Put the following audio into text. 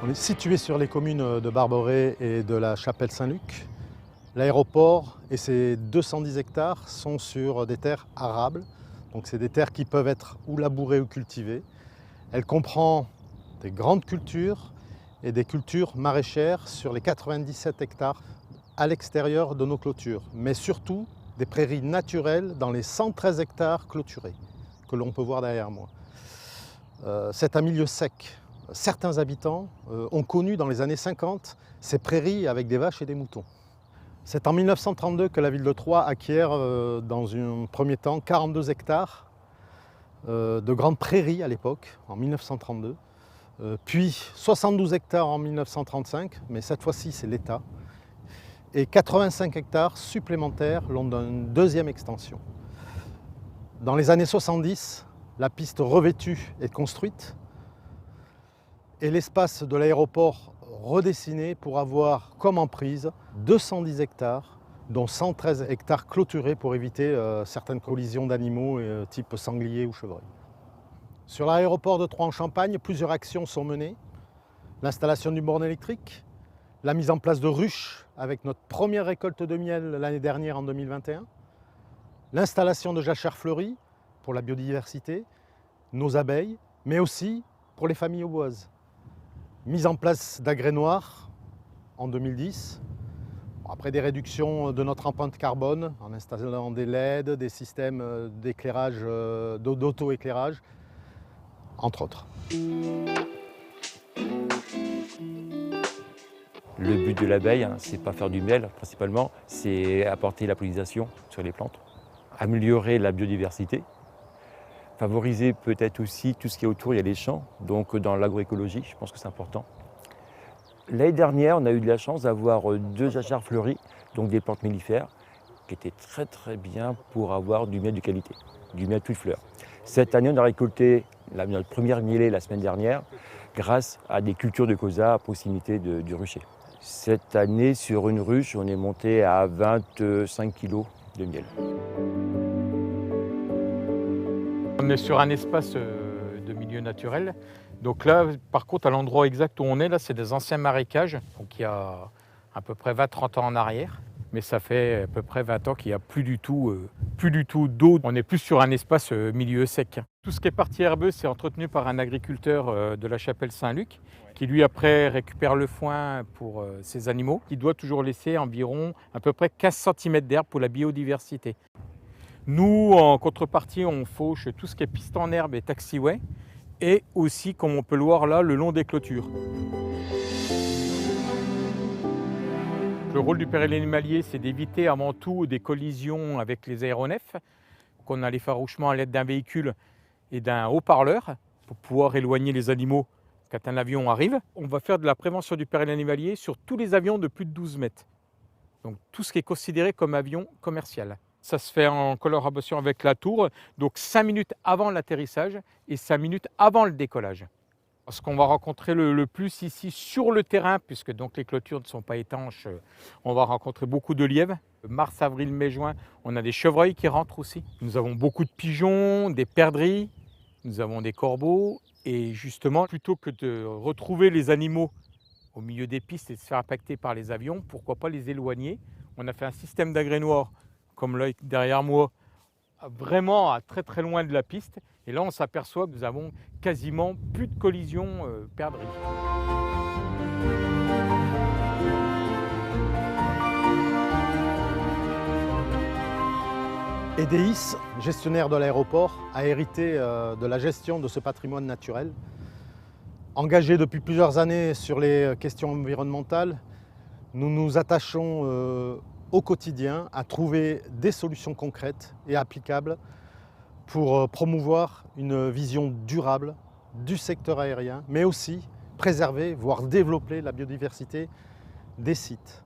On est situé sur les communes de Barberey et de la Chapelle-Saint-Luc. L'aéroport et ses 210 hectares sont sur des terres arables. Donc c'est des terres qui peuvent être ou labourées ou cultivées. Elle comprend des grandes cultures et des cultures maraîchères sur les 97 hectares à l'extérieur de nos clôtures, mais surtout des prairies naturelles dans les 113 hectares clôturés que l'on peut voir derrière moi. C'est un milieu sec. Certains habitants ont connu dans les années 50 ces prairies avec des vaches et des moutons. C'est en 1932 que la ville de Troyes acquiert dans un premier temps 42 hectares de grandes prairies à l'époque, en 1932, puis 72 hectares en 1935, mais cette fois-ci c'est l'État, et 85 hectares supplémentaires lors d'une deuxième extension. Dans les années 70, la piste revêtue est construite et l'espace de l'aéroport redessiné pour avoir comme emprise 210 hectares, dont 113 hectares clôturés pour éviter certaines collisions d'animaux type sanglier ou chevreuil. Sur l'aéroport de Troyes-en-Champagne, plusieurs actions sont menées. L'installation du borne électrique, la mise en place de ruches avec notre première récolte de miel l'année dernière en 2021, l'installation de jachères fleuries pour la biodiversité, nos abeilles, mais aussi pour les familles auboises. Mise en place d'agrès noirs en 2010, après des réductions de notre empreinte carbone en installant des LED, des systèmes d'éclairage, d'auto-éclairage, entre autres. Le but de l'abeille, c'est pas faire du miel principalement, c'est apporter la pollinisation sur les plantes, améliorer la biodiversité, favoriser peut-être aussi tout ce qui est autour, il y a les champs, donc dans l'agroécologie, je pense que c'est important. L'année dernière, on a eu de la chance d'avoir 2 jachères fleuries, donc des plantes mellifères, qui étaient très bien pour avoir du miel de qualité, du miel toutes fleurs. Cette année, on a récolté notre première mielée la semaine dernière, grâce à des cultures de colza à proximité du rucher. Cette année, sur une ruche, on est monté à 25 kg de miel. On est sur un espace de milieu naturel. Donc là, par contre, à l'endroit exact où on est, là, c'est des anciens marécages. Donc il y a à peu près 20-30 ans en arrière. Mais ça fait à peu près 20 ans qu'il n'y a plus du tout d'eau. On est plus sur un espace milieu sec. Tout ce qui est partie herbeuse, c'est entretenu par un agriculteur de la Chapelle-Saint-Luc qui lui après récupère le foin pour ses animaux. Il doit toujours laisser environ à peu près 15 cm d'herbe pour la biodiversité. Nous, en contrepartie, on fauche tout ce qui est piste en herbe et taxiway et aussi, comme on peut le voir là, le long des clôtures. Le rôle du péril animalier, c'est d'éviter avant tout des collisions avec les aéronefs. On a l'effarouchement à l'aide d'un véhicule et d'un haut-parleur pour pouvoir éloigner les animaux quand un avion arrive. On va faire de la prévention du péril animalier sur tous les avions de plus de 12 mètres. Donc tout ce qui est considéré comme avion commercial. Ça se fait en collaboration avec la tour, donc 5 minutes avant l'atterrissage et 5 minutes avant le décollage. Ce qu'on va rencontrer le plus ici sur le terrain, puisque donc les clôtures ne sont pas étanches, on va rencontrer beaucoup de lièvres. Mars, avril, mai, juin, on a des chevreuils qui rentrent aussi. Nous avons beaucoup de pigeons, des perdrix, nous avons des corbeaux. Et justement, plutôt que de retrouver les animaux au milieu des pistes et de se faire impacter par les avions, pourquoi pas les éloigner? On a fait un système d'agrès noirs, comme là derrière moi, vraiment à très loin de la piste. Et là, on s'aperçoit que nous avons quasiment plus de collisions perdrix. EDEIS, gestionnaire de l'aéroport, a hérité de la gestion de ce patrimoine naturel. Engagé depuis plusieurs années sur les questions environnementales, nous nous attachons au quotidien à trouver des solutions concrètes et applicables pour promouvoir une vision durable du secteur aérien, mais aussi préserver, voire développer la biodiversité des sites.